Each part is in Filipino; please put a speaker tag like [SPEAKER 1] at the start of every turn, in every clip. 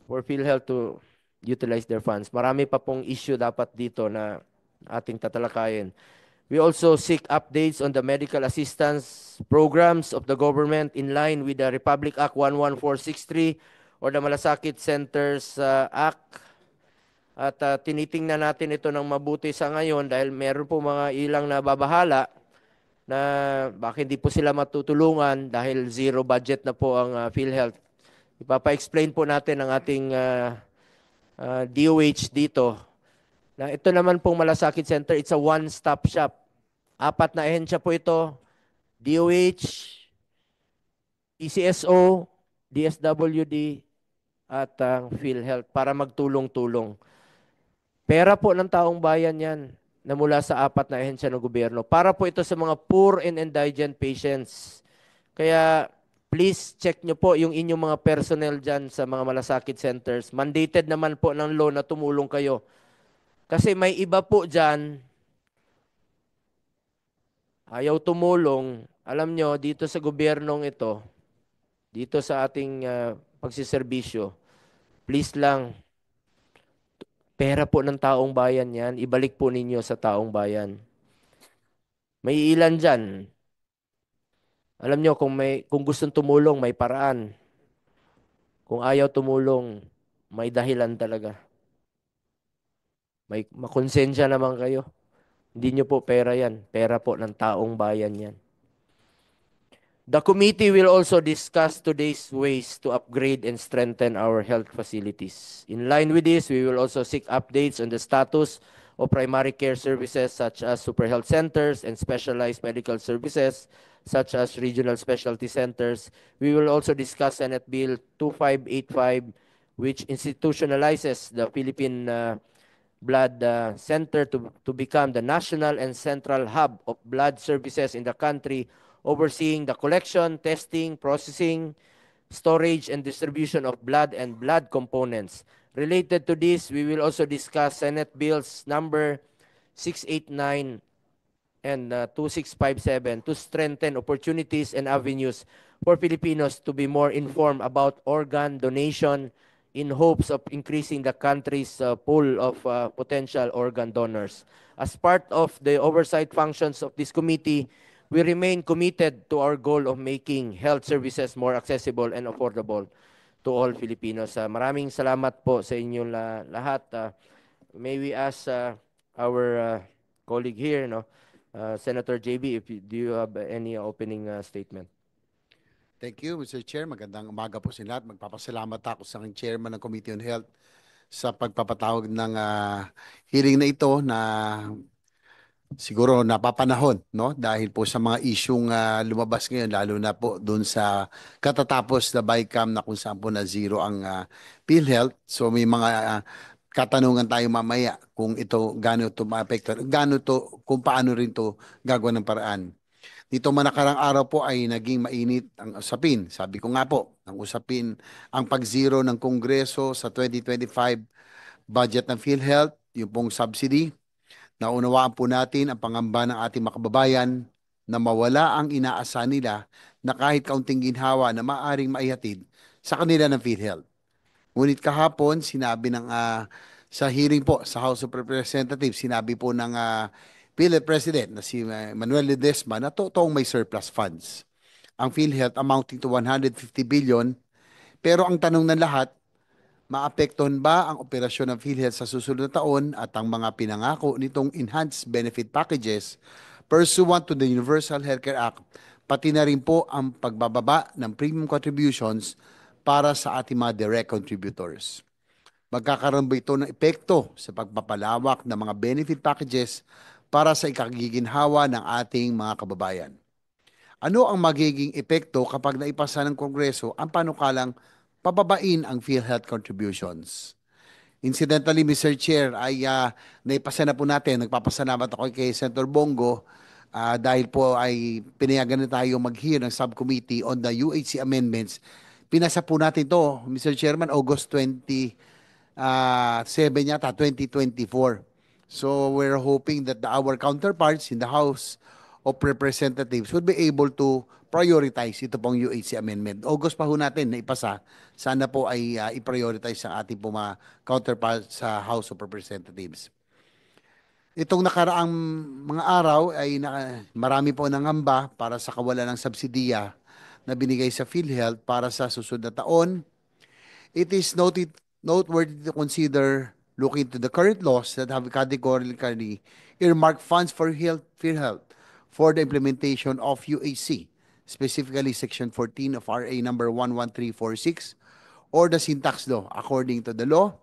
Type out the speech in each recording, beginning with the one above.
[SPEAKER 1] for PhilHealth to utilize their funds. Marami pa pong issue dapat dito na ating tatalakayin. We also seek updates on the medical assistance programs of the government in line with the Republic Act 11463 or the Malasakit Centers Act. At tinitingnan natin ito ng mabuti sa ngayon dahil meron po mga ilang nababahala na bakit hindi po sila matutulungan dahil zero budget na po ang PhilHealth. Ipapa-explain po natin ang ating DOH dito na ito naman pong Malasakit Center, it's a one-stop shop. Apat na ahensya po ito, DOH, PCSO, DSWD, at PhilHealth para magtulong-tulong. Pera po ng taong bayan yan na mula sa apat na ahensya ng gobyerno. Para po ito sa mga poor and indigent patients. Kaya please check nyo po yung inyong mga personnel dyan sa mga malasakit centers. Mandated naman po ng law na tumulong kayo. Kasi may iba po dyan, ayaw tumulong. Alam nyo, dito sa gobyernong ito, dito sa ating pagsiservisyo, please lang, pera po ng taong bayan yan. Ibalik po ninyo sa taong bayan. May ilan dyan. Alam nyo, kung gustong tumulong, may paraan. Kung ayaw tumulong, may dahilan talaga. May makonsensya naman kayo. Hindi nyo po pera yan. Pera po ng taong bayan yan. The committee will also discuss today's ways to upgrade and strengthen our health facilities. In line with this, we will also seek updates on the status of primary care services such as super health centers and specialized medical services such as regional specialty centers. We will also discuss Senate Bill 2585, which institutionalizes the Philippine Blood Center to become the national and central hub of blood services in the country, overseeing the collection, testing, processing, storage, and distribution of blood and blood components. Related to this, we will also discuss Senate Bills number 689 and 2657 to strengthen opportunities and avenues for Filipinos to be more informed about organ donation in hopes of increasing the country's pool of potential organ donors. As part of the oversight functions of this committee, we remain committed to our goal of making health services more accessible and affordable to all Filipinos. Maraming salamat po sa inyong lahat. May we ask our colleague here, no, Senator JB, do you have any opening statement?
[SPEAKER 2] Thank you, Mr. Chair. Magandang umaga po sa lahat. Magpapasalamat ako sa aking chairman ng Committee on Health sa pagpapatawag ng hearing na ito na siguro napapanahon, no? Dahil po sa mga isyung lumabas ngayon, lalo na po doon sa katatapos na BICAM na kung saan po na zero ang PhilHealth. So may mga katanungan tayo mamaya kung ito gaano ito maapekto, gaano to, kung paano rin to gagawa ng paraan. Dito man nakarang araw po ay naging mainit ang usapin. Sabi ko nga po, ang usapin, ang pag-zero ng Kongreso sa 2025 budget ng PhilHealth, yung pong subsidy. Naunawaan po natin ang pangamba ng ating mga kababayan na mawala ang inaasahan nila na kahit kaunting ginhawa na maaring maihatid sa kanila ng PhilHealth. Ngunit kahapon, sinabi ng sa hearing po sa House of Representatives, sinabi po ng PhilHealth President na si Manuel Ledesma na totoong may surplus funds. Ang PhilHealth amounting to 150 billion, pero ang tanong ng lahat, maapektuhan ba ang operasyon ng PhilHealth sa susunod na taon at ang mga pinangako nitong enhanced benefit packages pursuant to the Universal Healthcare Act, pati na rin po ang pagbababa ng premium contributions para sa ating mga direct contributors. Magkakaroon ba ito ng epekto sa pagpapalawak ng mga benefit packages para sa ikagiginhawa ng ating mga kababayan? Ano ang magiging epekto kapag naipasa ng Kongreso ang panukalang pababain ang PhilHealth contributions? Incidentally, Mr. Chair, ay naipasa na po natin. Nagpapasalamat ako kay Senator Bongo dahil po ay pinayagan na tayo mag-hear ng subcommittee on the UHC amendments. Pinasa po natin to, Mr. Chairman, August 27 yata, 2024. So we're hoping that our counterparts in the House of Representatives would be able to prioritize ito pong UHC amendment. August pa ho natin na ipasa. Sana po ay i-prioritize ang ating po mga counterpart sa House of Representatives. Itong nakaraang mga araw ay marami po nangamba para sa kawalan ng subsidiya na binigay sa PhilHealth para sa susunod na taon. It is noteworthy to consider looking to the current laws that have categorically earmarked funds for PhilHealth for the implementation of UAC, specifically Section 14 of RA number 11346 or the syntax law. According to the law,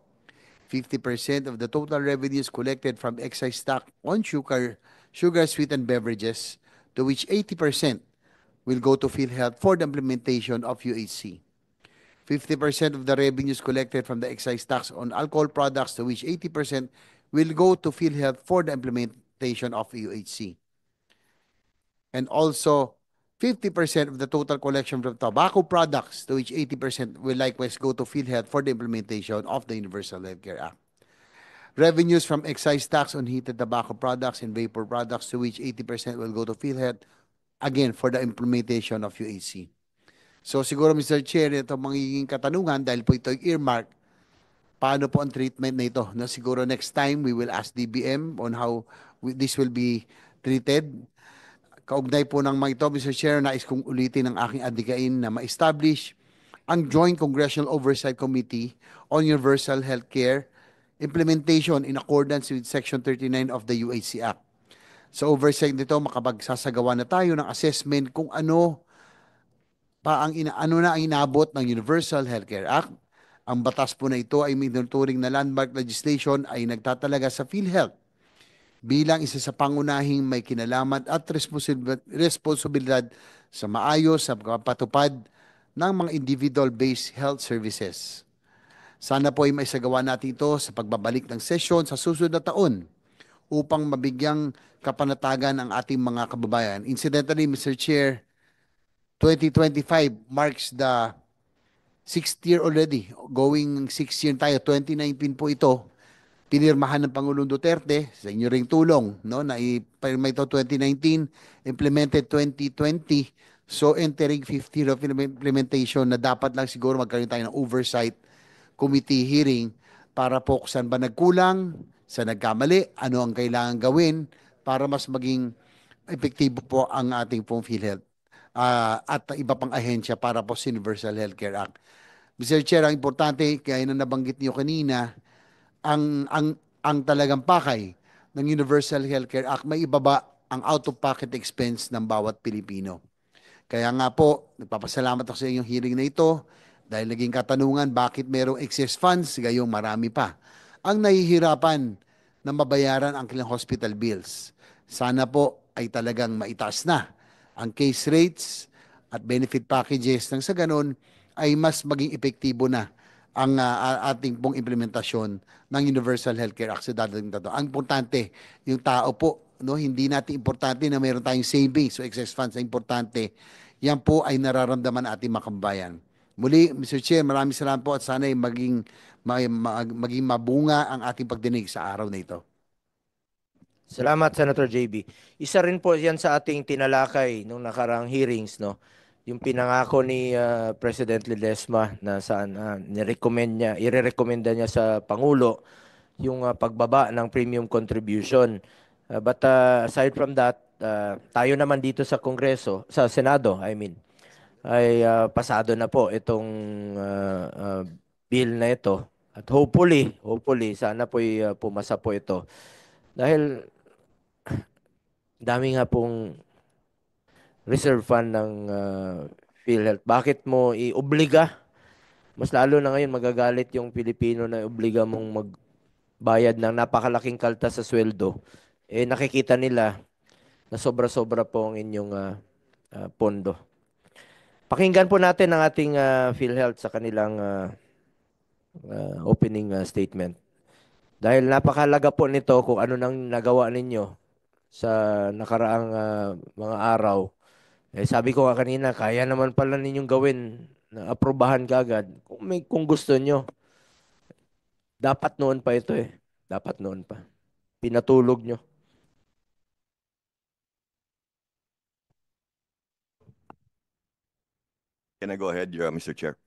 [SPEAKER 2] 50% of the total revenues collected from excise tax on sugar sweetened beverages, to which 80% will go to PhilHealth for the implementation of UHC. 50% of the revenues collected from the excise tax on alcohol products, to which 80% will go to PhilHealth for the implementation of UHC. And also, 50% of the total collection from tobacco products, to which 80% will likewise go to PhilHealth for the implementation of the Universal Healthcare Act. Revenues from excise tax on heated tobacco products and vapor products, to which 80% will go to PhilHealth, again, for the implementation of UHC. So siguro, Mr. Chair, ito magiging katanungan dahil po ito earmark, paano po ang treatment na ito? No, siguro next time, we will ask DBM on how this will be treated. Kaugnay po ng mga ito, Mr. Chair, nais kong ulitin ang aking adikain na ma-establish ang Joint Congressional Oversight Committee on Universal Healthcare Implementation in accordance with Section 39 of the UHC Act. Sa oversight nito, makapagsasagawa na tayo ng assessment kung ano ano na ang inabot ng Universal Healthcare Act. Ang batas po na ito ay minuturing na landmark legislation ay nagtatalaga sa PhilHealth bilang isa sa pangunahing may kinalaman at responsibilidad sa maayos sa patupad ng mga individual-based health services. Sana po ay maisagawa natin ito sa pagbabalik ng sesyon sa susunod na taon upang mabigyang kapanatagan ang ating mga kababayan. Incidentally, Mr. Chair, 2025 marks the 6th year already. Going 6th year tayo, 2019 po ito. Pinirmahan ng Pangulong Duterte sa inyo ring tulong, no, na ipirma ito 2019, implemented 2020. So entering 5th year of implementation na dapat lang siguro magkaroon tayo ng oversight committee hearing para po kung saan ba nagkulang, sa nagkamali, ano ang kailangan gawin para mas maging epektibo po ang ating pong PhilHealth at iba pang ahensya para po sa Universal Healthcare Act. Mr. Chair, ang importante, kaya na nabanggit niyo kanina, ang talagang pakay ng Universal Healthcare Act, may ibaba ang out-of-pocket expense ng bawat Pilipino. Kaya nga po, nagpapasalamat ako sa inyong hearing na ito dahil naging katanungan bakit merong excess funds, gayong marami pa ang nahihirapan na mabayaran ang kanilang hospital bills. Sana po ay talagang maitaas na ang case rates at benefit packages nang sa ganun ay mas maging epektibo na ang ating pong implementasyon ng Universal Healthcare Act sa dadating na ito. Ang importante, yung tao po, no, hindi natin importante na mayroon tayong savings o excess funds na importante. Yan po ay nararamdaman ating mga kababayan. Muli, Mr. Chair, maraming salamat po at sana ay maging mabunga ang ating pagdinig sa araw na ito.
[SPEAKER 1] Salamat, Senator JB. Isa rin po yan sa ating tinalakay nung nakarang hearings, no? Yung pinangako ni President Ledesma na saan irerekomenda niya sa Pangulo yung pagbaba ng premium contribution. But aside from that, tayo naman dito sa Kongreso, sa Senado, I mean, ay pasado na po itong bill na ito. At hopefully, sana po pumasa po ito. Dahil dami nga pong reserve fund ng PhilHealth. Bakit mo iobliga? Mas lalo na ngayon magagalit yung Pilipino na obliga mong magbayad ng napakalaking kalta sa sweldo. Eh nakikita nila na sobra-sobra po ang inyong pondo. Pakinggan po natin ang ating PhilHealth sa kanilang opening statement. Dahil napakalaga po nito kung ano nang nagawa ninyo sa nakaraang mga araw. Eh, sabi ko nga kanina, kaya naman pala ninyong gawin na aprobahan kaagad kung gusto nyo. Dapat noon pa ito eh. Dapat noon pa. Pinatulog nyo.
[SPEAKER 3] Can I go ahead, Mr. Chair?